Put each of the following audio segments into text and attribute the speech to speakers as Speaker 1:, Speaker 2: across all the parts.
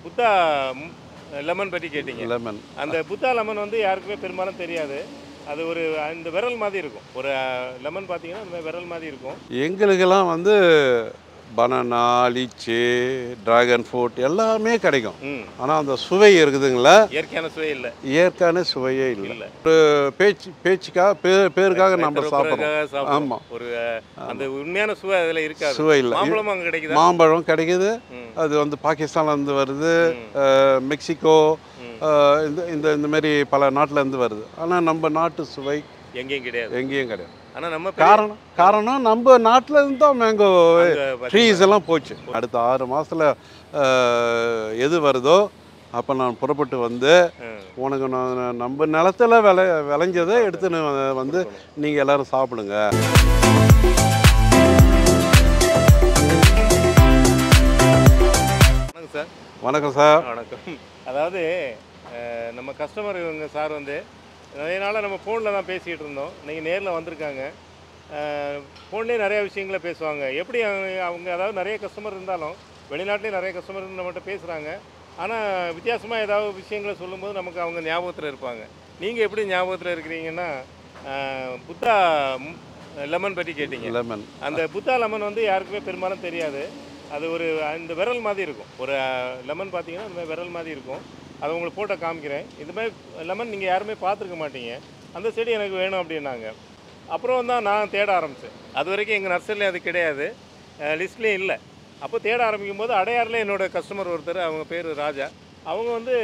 Speaker 1: Buddha lemon பற்றி கேட்டீங்க.
Speaker 2: Lemon.
Speaker 1: அந்த புத்தா லெமன் வந்து யாருக்குமே பெரும்பாலும் தெரியாது. அது ஒரு இந்த விரல் மாதிரி இருக்கும். ஒரு லெமன் பார்த்தீங்கன்னா அந்த மாதிரி விரல் மாதிரி இருக்கும்.
Speaker 2: எங்களுக்கெல்லாம் வந்து பனானா, லிச்சி, டிராகன் ஃப்ரூட் எல்லாமே கிடைக்கும். ஆனால் அந்த சுவை இருக்குதுங்களா,
Speaker 1: இயற்கையான சுவை இல்லை.
Speaker 2: இயற்கையான சுவையே இல்லை. ஒரு பேருக்காக நம்ம சாப்பிட்றோம். ஆமாம்.
Speaker 1: ஒரு அந்த உண்மையான சுவை அதில் இருக்காது.
Speaker 2: சுவை இல்லை.
Speaker 1: மாம்பழம் அங்கே கிடைக்குது.
Speaker 2: மாம்பழம் கிடைக்குது. அது வந்து பாகிஸ்தான்லேருந்து வருது, மெக்சிகோ, இந்த மாதிரி பல நாட்டிலேருந்து வருது. ஆனால் நம்ம நாட்டு சுவை
Speaker 1: எங்கேயும் கிடையாது. ஆனால் நம்ம
Speaker 2: காரணம் நம்ம நாட்டில் இருந்து தான் மேங்கோ ட்ரீஸ் எல்லாம் போச்சு. அடுத்த 6 மாதத்தில் எது வருதோ அப்போ நான் புறப்பட்டு வந்து உனக்கு நான் நம்ம நிலத்தில் விளைஞ்சதை எடுத்துன்னு வந்து நீங்கள் எல்லோரும் சாப்பிடுங்க.
Speaker 1: வணக்கம் சார்.
Speaker 2: வணக்கம் சார்.
Speaker 1: வணக்கம். அதாவது நம்ம கஸ்டமர் இவங்க சார் வந்து நிறைய நாளாக நம்ம ஃபோனில் தான் பேசிகிட்டு இருந்தோம். நீங்கள் நேரில் வந்திருக்காங்க. ஃபோன்லேயே நிறையா விஷயங்களை பேசுவாங்க. எப்படி அவங்க அதாவது நிறைய கஸ்டமர் இருந்தாலும் வெளிநாட்டிலே நிறைய கஸ்டமர் நம்மகிட்ட பேசுகிறாங்க. ஆனால் வித்தியாசமாக ஏதாவது விஷயங்களை சொல்லும்போது நமக்கு அவங்க ஞாபகத்தில் இருப்பாங்க. நீங்கள் எப்படி ஞாபகத்தில் இருக்கிறீங்கன்னா புத்தா லெமன் பற்றி கேட்டீங்க.
Speaker 2: லெமன். அந்த
Speaker 1: புத்தா லெமன் வந்து யாருக்குமே பெரும்பாலும் தெரியாது. அது ஒரு இந்த விரல் மாதிரி இருக்கும். ஒரு லெமன் பார்த்தீங்கன்னா அந்த மாதிரி விரல் மாதிரி இருக்கும். அதை உங்களுக்கு போட்டோ காமிக்கிறேன். இது மாதிரி லெமன் நீங்கள் யாருமே பார்த்துருக்க மாட்டீங்க. அந்த செடி எனக்கு வேணும் அப்படின்னாங்க. அப்புறம் தான் நான் தேட ஆரம்பித்தேன். அது வரைக்கும் எங்கள் நர்சரியில் அது கிடையாது, லிஸ்ட்லேயும் இல்லை. அப்போ தேட ஆரம்பிக்கும் போது அடையாறில் என்னோடய கஸ்டமர் ஒருத்தர், அவங்க பேர் ராஜா, அவங்க வந்து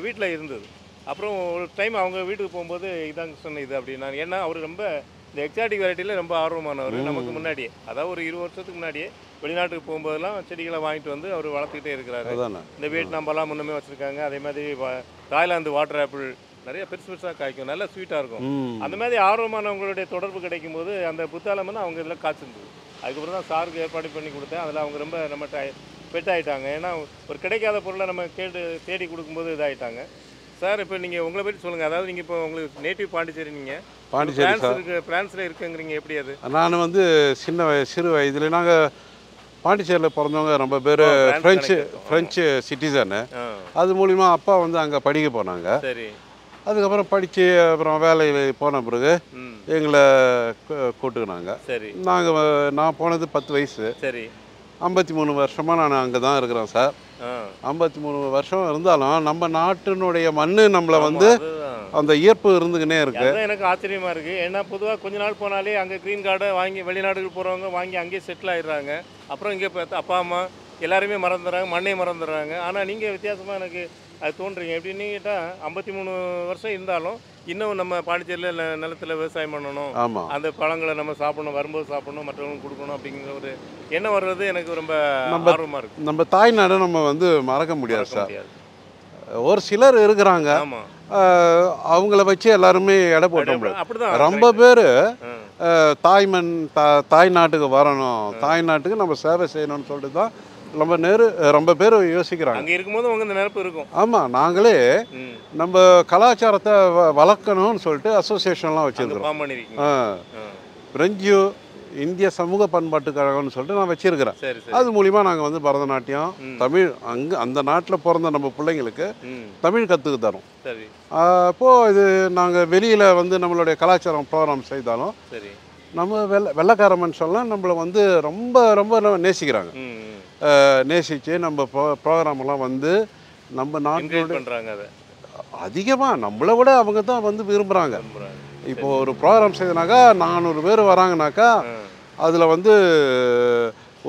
Speaker 1: வீட்டில் இருந்தது. அப்புறம் ஒரு டைம் அவங்க வீட்டுக்கு போகும்போது இதாங்க சொன்ன இது அப்படின்னாங்க. ஏன்னா அவர் ரொம்ப இந்த எக்ஸாட்டிக் வெரைட்டியில் ரொம்ப ஆர்வமானவர். நமக்கு முன்னாடியே, அதாவது ஒரு 20 வருஷத்துக்கு முன்னாடியே வெளிநாட்டுக்கு போகும்போதெல்லாம் செடிகளை வாங்கிட்டு வந்து அவர் வளர்த்துக்கிட்டே இருக்கிறாரு. இந்த வியட்நாம்பெல்லாம் முன்னமே வச்சுருக்காங்க. அதே மாதிரி தாய்லாந்து வாட்டர் ஆப்பிள் நிறைய பெருசாக காய்க்கும், நல்லா ஸ்வீட்டாக இருக்கும். அந்த மாதிரி ஆர்வமானவங்களுடைய தொடர்பு கிடைக்கும் போது அந்த புத்தாலம்னு அவங்க இதில் காய்ச்சிருந்தது. அதுக்கப்புறம் தான் சாருக்கு ஏற்பாடு பண்ணி கொடுத்தேன். அதில் அவங்க ரொம்ப நம்ம பெட் ஆகிட்டாங்க. ஏன்னா ஒரு கிடைக்காத பொருளை நம்ம தேடி கொடுக்கும்போது இதாகிட்டாங்க. சார், இப்போ நீங்கள் உங்களை பற்றி சொல்லுங்கள். அதாவது நீங்கள் இப்போ உங்களுக்கு நேட்டிவ் பாண்டிச்சேரி, நீங்கள் பிரான்ஸில் இருக்குங்கிறீங்க. எப்படி அது?
Speaker 2: நான் வந்து சிறு வயதில் நாங்கள் பாண்டிச்சேரியில் பிறந்தவங்க ரொம்ப பேர் ஃப்ரெஞ்சு சிட்டிசனு. அது மூலிமா அப்பா வந்து அங்கே படிக்க போனாங்க.
Speaker 1: சரி.
Speaker 2: அதுக்கப்புறம் படித்து அப்புறம் வேலையில் போன பிறகு எங்களை கூட்டுக்கினாங்க.
Speaker 1: சரி.
Speaker 2: நான் போனது 10 வயசு.
Speaker 1: சரி.
Speaker 2: 53 வருஷமாக நான் அங்கே தான் இருக்கிறேன் சார். 53 வருஷம் இருந்தாலும் நம்ம நாட்டினுடைய மண் நம்மளை வந்து அந்த ஈர்ப்பு இருந்துக்கினே இருக்கு.
Speaker 1: எனக்கு ஆச்சரியமாக இருக்குது. ஏன்னா பொதுவாக கொஞ்ச நாள் போனாலே அங்கே க்ரீன் கார்டை வாங்கி வெளிநாடுகள் போகிறவங்க வாங்கி அங்கேயே செட்டில் ஆகிடுறாங்க. அப்புறம் இங்கே அப்பா அம்மா எல்லாருமே மறந்துடுறாங்க, மண்ணே மறந்துடுறாங்க. ஆனால் நீங்கள் வித்தியாசமாக எனக்கு அது தோன்றுறீங்க. எப்படின்னு கேட்டால் 53 வருஷம் இருந்தாலும் இன்னும் நம்ம பாண்டிச்சேரியில் நிலத்தில் விவசாயம் பண்ணணும், அந்த பழங்களை நம்ம சாப்பிடணும், வரும்போது சாப்பிடணும், மற்றவங்களுக்கு கொடுக்கணும் அப்படிங்கிற ஒரு எண்ணம் வர்றது எனக்கு ரொம்ப ஆர்வமாக இருக்குது.
Speaker 2: நம்ம தாய்நாடு நம்ம வந்து மறக்க முடியாது சார். ஒரு சிலர் இருக்கிறாங்க, அவங்கள வச்சு எல்லாருமே எடை போட்ட முடியாது. ரொம்ப பேர் தாய்நாட்டுக்கு வரணும், தாய்நாட்டுக்கு நம்ம சேவை செய்யணும்னு சொல்லிட்டு தான் ரொம்ப பேர் யோசிக்கிறாங்க.
Speaker 1: அங்கே இருக்கும்போது அவங்க இந்த நினைப்பு இருக்கும்.
Speaker 2: ஆமாம், நாங்களே நம்ம கலாச்சாரத்தை வளர்க்கணும்னு சொல்லிட்டு அசோசியேஷன்லாம் வச்சுருக்கிறோம். பிரெஞ்சு இந்திய சமூக பண்பாட்டு கழகம்னு சொல்லிட்டு நான் வச்சிருக்கிறேன். அது மூலிமா நாங்கள் வந்து பரதநாட்டியம், தமிழ், அந்த நாட்டில் பிறந்த நம்ம பிள்ளைங்களுக்கு தமிழ் கற்றுக்கு தரோம். அப்போது இது நாங்கள் வெளியில் வந்து நம்மளுடைய கலாச்சாரம் ப்ரோக்ராம் செய்தாலும் நம்ம வெள்ளைக்காரமன்னு சொல்லலாம் நம்மளை வந்து ரொம்ப ரொம்ப நேசிக்கிறாங்க. நேசித்து நம்ம ப்ரோக்ராமெல்லாம் வந்து நம்ம நாட்டில் அதிகமாக நம்மளை விட அவங்க தான் வந்து விரும்புகிறாங்க. இப்போது ஒரு ப்ரோக்ராம் செய்தனாக்கா 400 பேர் வராங்கனாக்கா அதில் வந்து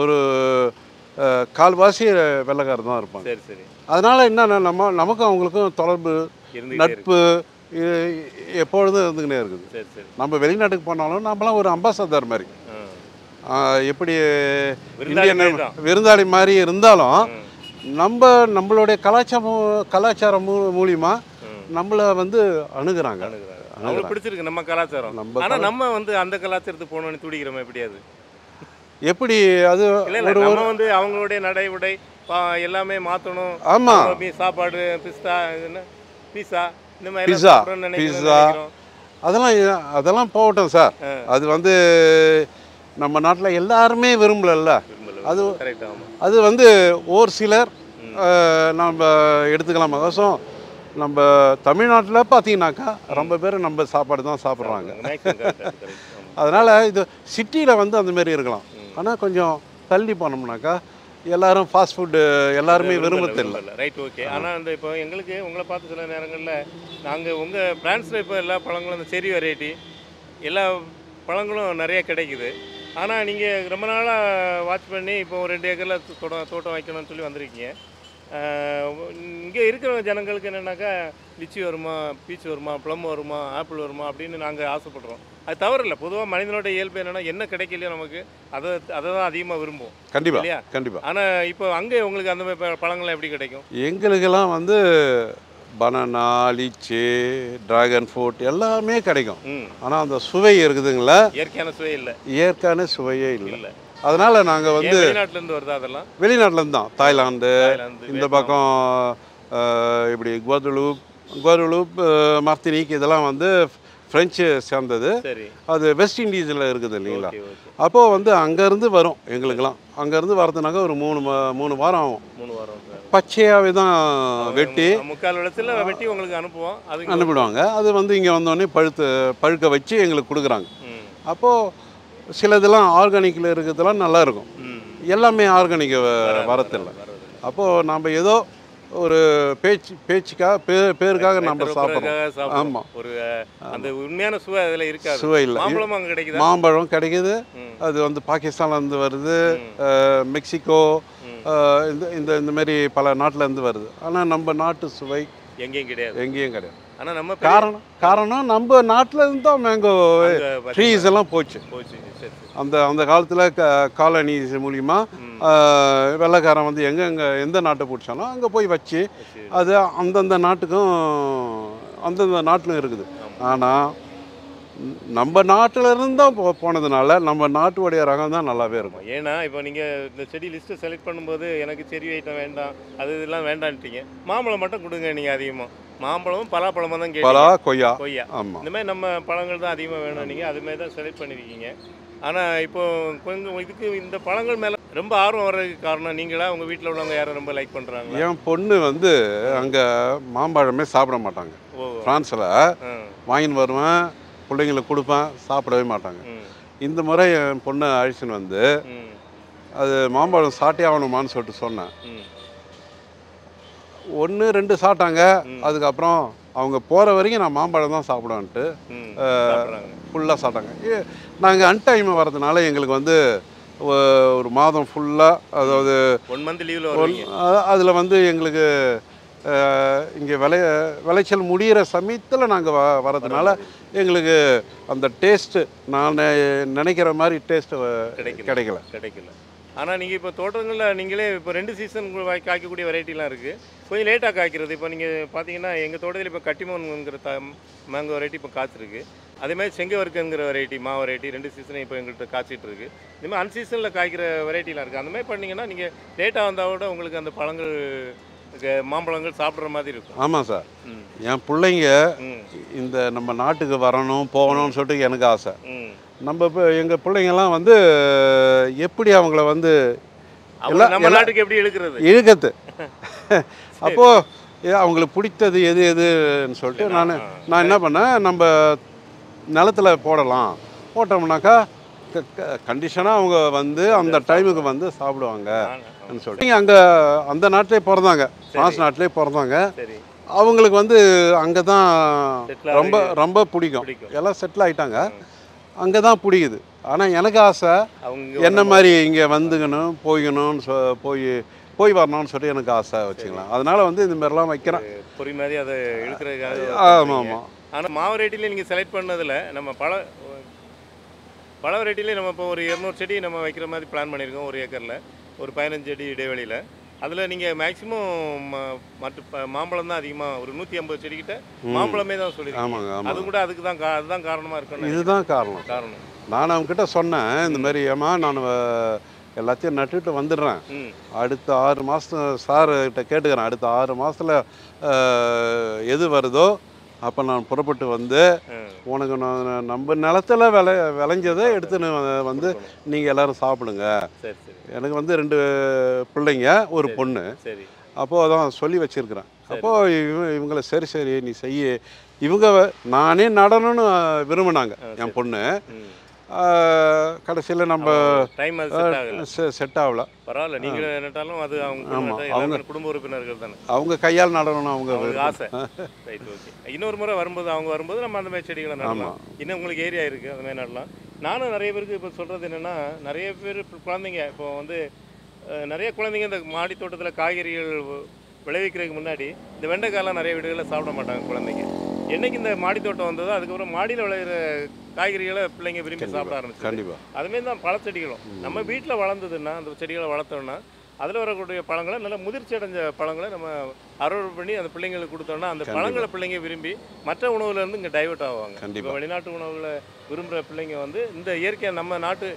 Speaker 2: ஒரு கால்வாசி வெள்ளைக்காரர் தான் இருப்பாங்க. அதனால் என்னென்ன நமக்கும் அவங்களுக்கும் தொடர்பு, நட்பு எப்பொழுதும் இருந்துக்கினே இருக்குது. நம்ம வெளிநாட்டுக்கு போனாலும் நம்மளாம் ஒரு அம்பாசடர் மாதிரி, எப்படி விருந்தாளி மாதிரி இருந்தாலும் நம்மளுடைய கலாச்சாரம் மூலிமா நம்மளை வந்து அணுகுறாங்க.
Speaker 1: பிடிச்சிருக்கு நம்ம கலாச்சாரம். ஆனால் நம்ம வந்து அந்த கலாச்சாரத்துக்கு போகணும்னு துடிக்கிறோம். எப்படியாது
Speaker 2: எப்படி அது
Speaker 1: நம்ம வந்து அவங்களுடைய நடை உடை எல்லாமே மாற்றணும்.
Speaker 2: ஆமாம்,
Speaker 1: சாப்பாடு பீஸா இந்த மாதிரி
Speaker 2: பீஸா அதெல்லாம் போகட்டும் சார். அது வந்து நம்ம நாட்டில் எல்லாருமே விரும்பல. அது வந்து ஒரு சிலர் நம்ம எடுத்துக்கலாம். மகசம் நம்ம தமிழ்நாட்டில் பார்த்தீங்கன்னாக்கா ரொம்ப பேர் நம்ம சாப்பாடு தான் சாப்பிட்றாங்க. அதனால் இது சிட்டியில் வந்து அந்தமாரி இருக்கலாம். ஆனால் கொஞ்சம் தள்ளி போனோம்னாக்கா எல்லாரும் ஃபாஸ்ட் ஃபுட்டு எல்லாருமே விரும்பத்தில்லை.
Speaker 1: Right, okay. ஆனால் அந்த இப்போ எங்களுக்கு உங்களை பார்த்து சில நேரங்களில் நாங்கள் உங்கள் பிரான்ஸில் இப்போ எல்லா பழங்களும் அந்த செரி வெரைட்டி எல்லா பழங்களும் நிறைய கிடைக்குது. ஆனால் நீங்கள் ரொம்ப நாளாக வாட்ச் பண்ணி இப்போ ஒரு 2 ஏக்கரில் தோட்டம் வைக்கணும்னு சொல்லி வந்திருக்கீங்க. இங்கே இருக்கிற ஜனங்களுக்கு என்னென்னாக்கா லிச்சி வருமா, பீச் வருமா, ப்ளம் வருமா, ஆப்பிள் வருமா அப்படின்னு நாங்கள் ஆசைப்படுறோம். அது தவறு இல்லை. பொதுவாக மனிதனோட இயல்பு என்னென்னா என்ன கிடைக்கலையோ நமக்கு அதை தான் அதிகமாக விரும்புவோம்.
Speaker 2: கண்டிப்பாக
Speaker 1: இல்லையா?
Speaker 2: கண்டிப்பாக.
Speaker 1: ஆனால் இப்போ அங்கே உங்களுக்கு அந்த மாதிரி பழங்கள்லாம் எப்படி கிடைக்கும்?
Speaker 2: எங்களுக்கெல்லாம் வந்து பனானா, லிச்சி, ட்ராகன் ஃப்ரூட் எல்லாமே கிடைக்கும். ஆனால் அந்த சுவை இருக்குதுங்களா,
Speaker 1: இயற்கையான சுவை இல்லை.
Speaker 2: இயற்கையான சுவையே இல்லை. அதனால் நாங்கள் வந்து
Speaker 1: வெளிநாட்டிலேருந்து வருதா? அதெல்லாம்
Speaker 2: வெளிநாட்டிலேருந்து தான். தாய்லாந்து, இந்த பக்கம் இப்படி குவாதலூப், மார்த்தினிக் இதெல்லாம் வந்து ஃப்ரெஞ்சு சேர்ந்தது. அது வெஸ்ட் இண்டீஸில் இருக்குது இல்லைங்களா. அப்போது வந்து அங்கேருந்து வரும் எங்களுக்கெல்லாம். அங்கேருந்து வரதுனாக்கா ஒரு 3 வாரம் ஆகும். 3 வாரம் பச்சையாகவே தான் வெட்டி
Speaker 1: 3/4 வருடத்தில் வெட்டி உங்களுக்கு
Speaker 2: அனுப்பிடுவாங்க. அது வந்து இங்கே வந்தோடனே பழுக்க வச்சு எங்களுக்கு கொடுக்குறாங்க. அப்போது சிலதெல்லாம் ஆர்கானிக்கில் இருக்கிறதுலாம் நல்லாயிருக்கும். எல்லாமே ஆர்கானிக் வரத்தில்லை. அப்போது நம்ம ஏதோ ஒரு பேருக்காக நம்ம சாப்பிட்றோம். ஆமாம்,
Speaker 1: ஒரு அந்த உண்மையான சுவை அதில் இருக்காது.
Speaker 2: சுவை இல்லை. மாம்பழம் கிடைக்குது. அது வந்து பாகிஸ்தான்லேருந்து வருது, மெக்சிகோ, இந்த மாதிரி பல நாட்டிலேருந்து வருது. ஆனால் நம்ம நாட்டு சுவை எங்கேயும் கிடையாது. ஆனால் நம்ம காரணம் நம்ம நாட்டில் இருந்து தான் மேங்கோ ட்ரீஸ் எல்லாம் போச்சு. அந்த காலத்தில் காலனிஸ் மூலிமா வெள்ளைக்காரன் வந்து எந்த நாட்டை பிடிச்சானோ அங்கே போய் வச்சு அது அந்தந்த நாட்டிலும் இருக்குது. ஆனால் நம்ம நாட்டில் இருந்து தான் போனதுனால நம்ம நாட்டுடைய ரகம் தான் நல்லாவே இருக்கும்.
Speaker 1: ஏன்னா இப்போ நீங்கள் இந்த செடி லிஸ்ட்டை செலக்ட் பண்ணும்போது எனக்கு செடி ஐட்டம் வேண்டாம், அது இதெல்லாம் வேண்டான்ட்டீங்க. மாம்பழம் மட்டும் கொடுங்க. நீங்கள் அதிகமாக மாம்பழமும் பலாப்பழமாக தான்
Speaker 2: பலா, கொய்யா.
Speaker 1: ஆமாம், இந்த மாதிரி நம்ம பழங்கள் தான் அதிகமாக வேணும். நீங்கள் அதுமாதிரி தான் செலக்ட் பண்ணியிருக்கீங்க. ஆனால் இப்போ கொஞ்சம் இதுக்கு இந்த பழங்கள் மேலே ரொம்ப ஆர்வம் வர்றதுக்கு காரணம் நீங்களா, உங்கள் வீட்டில் உள்ளவங்க யாரும் ரொம்ப லைக் பண்ணுறாங்க?
Speaker 2: என் பொண்ணு வந்து அங்கே மாம்பழமே சாப்பிட மாட்டாங்க. ஃப்ரான்ஸில் வாங்கின்னு வருவேன், பிள்ளைங்களுக்கு கொடுப்பேன், சாப்பிடவே மாட்டாங்க. இந்த முறை என் பொண்ணை அழிச்சுன்னு வந்து அது மாம்பழம் சாட்டே ஆகணுமான்னு சொல்லிட்டு சொன்னேன். 1-2 சாப்பிட்டாங்க. அதுக்கப்புறம் அவங்க போகிற வரைக்கும் நான் மாம்பழம் தான் சாப்பிடுவேன்ட்டு ஃபுல்லாக சாப்பிட்டாங்க. நாங்கள் அன்டைம் வரதுனால எங்களுக்கு வந்து ஒரு மாதம் ஃபுல்லாக, அதாவது
Speaker 1: 1 மந்த் லீவில்
Speaker 2: அதில் வந்து எங்களுக்கு இங்கே விளைச்சல் முடிகிற சமயத்தில் நாங்கள் வரதுனால எங்களுக்கு அந்த டேஸ்ட்டு நான் நினைக்கிற மாதிரி டேஸ்ட்டு கிடைக்கல.
Speaker 1: ஆனால் நீங்கள் இப்போ தோட்டங்களில் நீங்களே இப்போ 2 சீசன் காய்க்கக்கூடிய வெரைட்டிலாம் இருக்குது. கொஞ்சம் லேட்டாக காய்க்கிறது. இப்போ நீங்கள் பார்த்தீங்கன்னா எங்கள் தோட்டத்தில் இப்போ கட்டிமோன்ங்கிற மேங்கோ வெரைட்டி இப்போ காய்ச்சிருக்கு. அதேமாதிரி செங்கவர்க்குங்கிற வெரைட்டி வெரைட்டி 2 சீசனும் இப்போ எங்கள்கிட்ட காய்ச்சிட்டு இருக்குது. இதுமாதிரி அன்சீசனில் காய்க்கிற வெரைட்டிலாம் இருக்குது. அந்த மாதிரி பண்ணிங்கன்னா நீங்கள் லேட்டாக வந்தால் கூட உங்களுக்கு அந்த பழங்கள் மாம்பழங்கள் சாப்பிட்ற மாதிரி இருக்கும்.
Speaker 2: ஆமாம் சார். என் பிள்ளைங்க இந்த நம்ம நாட்டுக்கு வரணும் போகணும்னு சொல்லிட்டு எனக்கு ஆசை. நம்ம இப்போ எங்கள் பிள்ளைங்கள்லாம் வந்து எப்படி அவங்கள வந்து
Speaker 1: நம்ம நாட்டுக்கு எப்படி
Speaker 2: இழுக்கிறது அப்போது அவங்களுக்கு பிடித்தது எதுன்னு சொல்லிட்டு நான் என்ன பண்ணேன், நம்ம நிலத்தில் போட்டோம்னாக்கா கண்டிஷனாக அவங்க வந்து அந்த டைமுக்கு வந்து சாப்பிடுவாங்க சொல்லிட்டு. அங்கே அந்த நாட்டிலே பிறந்தாங்க, ஃப்ரான்ஸ் நாட்டிலே பிறந்தாங்க. அவங்களுக்கு வந்து அங்கே தான் ரொம்ப பிடிக்கும். எல்லாம் செட்டில் ஆகிட்டாங்க, அங்கே தான் பிடிக்குது. ஆனால் எனக்கு ஆசை என்ன மாதிரி இங்கே வந்துக்கணும், போய் வரணும்னு சொல்லி எனக்கு ஆசை வச்சுக்கலாம். அதனால் வந்து இந்த மாதிரிலாம் வைக்கிறேன்.
Speaker 1: பொறி மாதிரி அதை இழுக்கிறதுக்காக.
Speaker 2: ஆமாம் ஆமாம்.
Speaker 1: ஆனால் வெரைட்டிலே நீங்கள் செலக்ட் பண்ணதில் நம்ம பல வெரைட்டிலே நம்ம இப்போ ஒரு 200 செடி நம்ம வைக்கிற மாதிரி பிளான் பண்ணியிருக்கோம். ஒரு ஏக்கரில் ஒரு 15 செடி இடைவெளியில். அதில் நீங்கள் மேக்ஸிமம் மாம்பழம் தான் அதிகமாக, ஒரு 150 செடிக்கிட்ட மாம்பழமே தான் சொல்லியிருக்கீங்க. அது கூட அதுதான் காரணமாக இருக்கணும்.
Speaker 2: இதுதான் காரணம். நான் அவங்ககிட்ட சொன்னேன், இந்த மாதிரி ஏமா நான் எல்லாத்தையும் நட்டுட்டு வந்துடுறேன், அடுத்த 6 மாதம் சார்கிட்ட கேட்டுக்கிறேன், அடுத்த 6 மாதத்தில் எது வருதோ அப்போ நான் புறப்பட்டு வந்து உனக்கு நான் நம்ம நிலத்தில் விளைஞ்சதை எடுத்துன்னு வந்து நீங்கள் எல்லோரும் சாப்பிடுங்க. எனக்கு வந்து 2 பிள்ளைங்க, ஒரு பொண்ணு. அப்போது அதான் சொல்லி வச்சுருக்கிறேன். அப்போது இவங்களை சரி நீ செய்ய, இவங்க நானே நடணும்னு விரும்பினாங்க என் பொண்ணு. கடைசியில் நம்ம
Speaker 1: டைம்
Speaker 2: செட் ஆகல.
Speaker 1: பரவாயில்ல, நீங்கள் நட்டாலும் அது அவங்க குடும்ப உறுப்பினர்கள் தானே,
Speaker 2: அவங்க கையால் நடணும், அவங்க
Speaker 1: ஆசை. Right, okay. இன்னொரு முறை வரும்போது அவங்க வரும்போது நம்ம அந்த மாதிரி செடிகளை நடலாம். இன்னும் உங்களுக்கு ஏரியா இருக்குது, அந்த மாதிரி நடலாம். நானும் நிறைய பேருக்கு இப்போ சொல்கிறது என்னென்னா, நிறைய பேர் குழந்தைங்க இப்போ வந்து நிறைய குழந்தைங்க இந்த மாடி தோட்டத்தில் காய்கறிகள் விளைவிக்கிறதுக்கு முன்னாடி இந்த வெண்டைக்காயெல்லாம் நிறைய வீடுகளில் சாப்பிட மாட்டாங்க குழந்தைங்க. என்னைக்கு இந்த மாடி தோட்டம் வந்ததோ அதுக்கப்புறம் மாடியில் விளையிற காய்கறிகளை பிள்ளைங்க விரும்பி சாப்பிட ஆரம்பிச்சு.
Speaker 2: கண்டிப்பாக
Speaker 1: அதுமாரி தான் பழச்செடிகளும் நம்ம வீட்டில் வளர்ந்ததுன்னா, அந்த செடிகளை வளர்த்தோம்னா அதில் வரக்கூடிய பழங்களை நல்லா முதிர்ச்சி அடைஞ்ச பழங்களை நம்ம அறுவடை பண்ணி அந்த பிள்ளைங்களுக்கு கொடுத்தோம்னா அந்த பழங்களை பிள்ளைங்க விரும்பி மற்ற உணவுலேருந்து இங்கே டைவர்ட் ஆவாங்க. இப்போ வெளிநாட்டு உணவுகளை விரும்புகிற பிள்ளைங்க வந்து இந்த இயற்கையாக நம்ம நாட்டு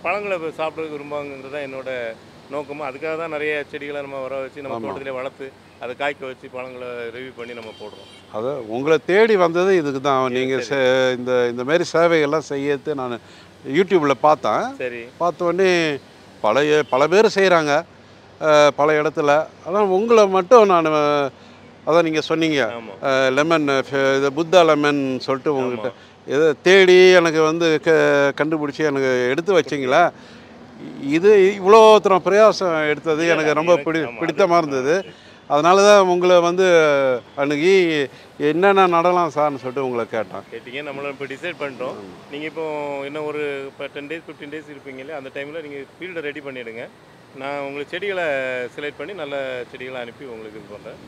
Speaker 1: பழங்களை சாப்பிட்றதுக்கு விரும்புவாங்கிறது தான் என்னோட நோக்கமும். அதுக்காக தான் நிறைய செடிகளை நம்ம வர வச்சு நம்ம தோட்டத்திலே வளர்த்து அதை காய்க்க வச்சு பழங்களை ரிவ்யூ பண்ணி நம்ம போடுறோம்.
Speaker 2: அதை உங்களை தேடி வந்தது இதுக்கு தான். நீங்கள் இந்த மாதிரி சேவைகள்லாம் செய்யறது நான் யூடியூப்பில் பார்த்தேன்.
Speaker 1: சரி,
Speaker 2: பார்த்தோடனே பல பேர் செய்கிறாங்க பல இடத்துல. ஆனால் உங்களை மட்டும் நான் அதான் நீங்கள் சொன்னீங்க லெமன், இது புத்தா லெமன் சொல்லிட்டு உங்கள்கிட்ட எதை தேடி எனக்கு வந்து கண்டுபிடிச்சி எனக்கு எடுத்து வச்சிங்களா. இது இவ்வளோ தூரம் பிரயாசம் எடுத்தது எனக்கு ரொம்ப பிடித்தமாக இருந்தது. அதனால தான் உங்களை வந்து அன்றைக்கி என்னென்ன நடலாம் சார்னு சொல்லிட்டு உங்களை கேட்டீங்க.
Speaker 1: நம்மளும் இப்போ டிசைட் பண்ணிட்டோம். நீங்கள் இப்போ இன்னும் ஒரு இப்போ 10 days 15 days இருப்பீங்களே, அந்த டைமில் நீங்கள் ஃபீல்டை ரெடி பண்ணிவிடுங்க. நான் உங்களுக்கு செடிகளை செலக்ட் பண்ணி நல்ல செடிகளை அனுப்பி உங்களுக்கு இது பண்ணுறேன்.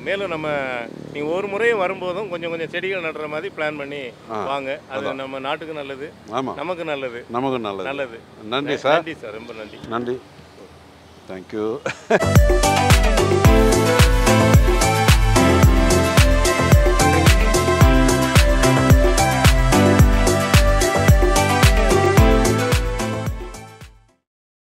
Speaker 1: மேலும் நம்ம நீங்கள் ஒரு முறையும் வரும்போதும் கொஞ்சம் செடிகள் நடுற மாதிரி பிளான் பண்ணி வாங்க. அது நம்ம நாட்டுக்கு நல்லது, நமக்கு நல்லது.
Speaker 2: நல்லது. நன்றி சார்.
Speaker 1: நன்றி சார், ரொம்ப நன்றி.
Speaker 2: தேங்க்யூ.